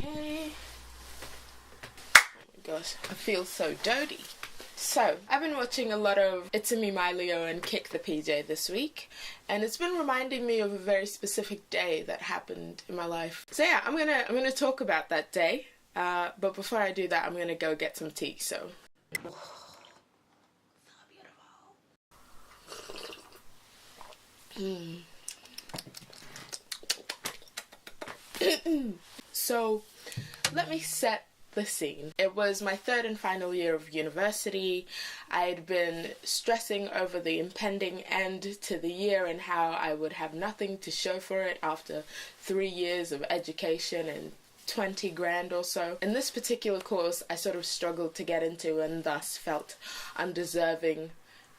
Okay. Oh my gosh, I feel so dirty. So, I've been watching a lot of It's Me, My Leo and Kick the PJ this week, and it's been reminding me of a very specific day that happened in my life. So yeah, I'm gonna talk about that day, but before I do that, I'm gonna go get some tea, so... So, let me set the scene. It was my third and final year of university. I had been stressing over the impending end to the year and how I would have nothing to show for it after 3 years of education and 20 grand or so. In this particular course, I sort of struggled to get into and thus felt undeserving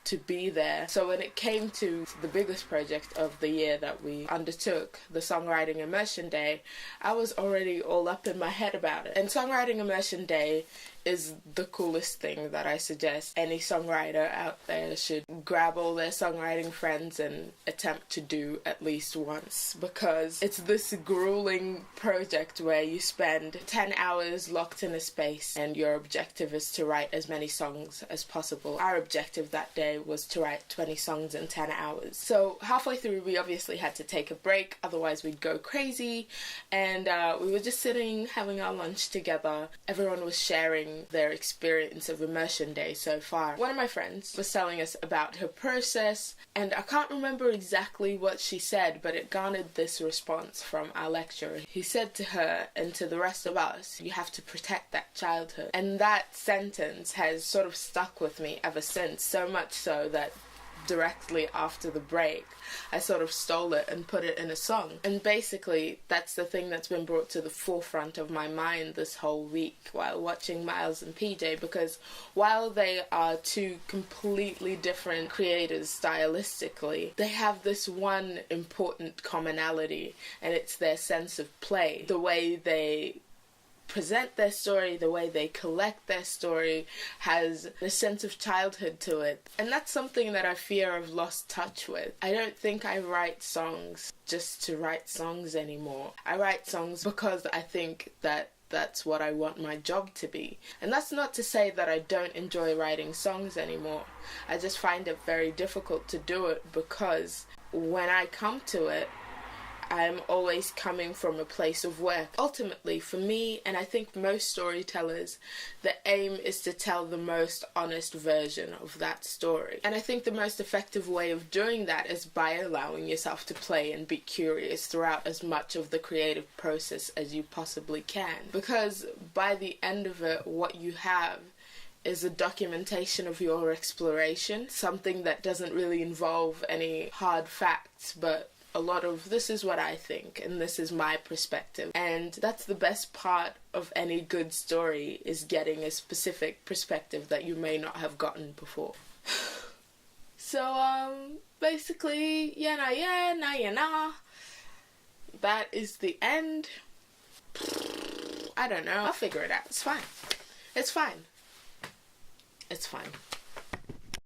to be there. So when it came to the biggest project of the year that we undertook, the Songwriting Immersion Day, I was already all up in my head about it. And Songwriting Immersion Day is the coolest thing that I suggest any songwriter out there should grab all their songwriting friends and attempt to do at least once, because it's this grueling project where you spend 10 hours locked in a space and your objective is to write as many songs as possible. Our objective that day was to write 20 songs in 10 hours. So halfway through we obviously had to take a break, otherwise we'd go crazy, and we were just sitting having our lunch together. Everyone was sharing their experience of Immersion Day so far. One of my friends was telling us about her process, and I can't remember exactly what she said, but it garnered this response from our lecturer. He said to her and to the rest of us, "You have to protect that childhood." And that sentence has sort of stuck with me ever since, so much so that directly after the break, I sort of stole it and put it in a song. And basically, that's the thing that's been brought to the forefront of my mind this whole week while watching Miles and PJ, because while they are two completely different creators stylistically, they have this one important commonality, and it's their sense of play. The way they present their story, the way they collect their story has a sense of childhood to it, and that's something that I fear I've lost touch with. I don't think I write songs just to write songs anymore. I write songs because I think that that's what I want my job to be. And that's not to say that I don't enjoy writing songs anymore. I just find it very difficult to do it because when I come to it, I'm always coming from a place of work. Ultimately, for me, and I think most storytellers, the aim is to tell the most honest version of that story. And I think the most effective way of doing that is by allowing yourself to play and be curious throughout as much of the creative process as you possibly can. Because by the end of it, what you have is a documentation of your exploration, something that doesn't really involve any hard facts, but a lot of this is what I think and this is my perspective. And that's the best part of any good story, is getting a specific perspective that you may not have gotten before. So basically, that is the end. I don't know, I'll figure it out. It's fine. It's fine. It's fine.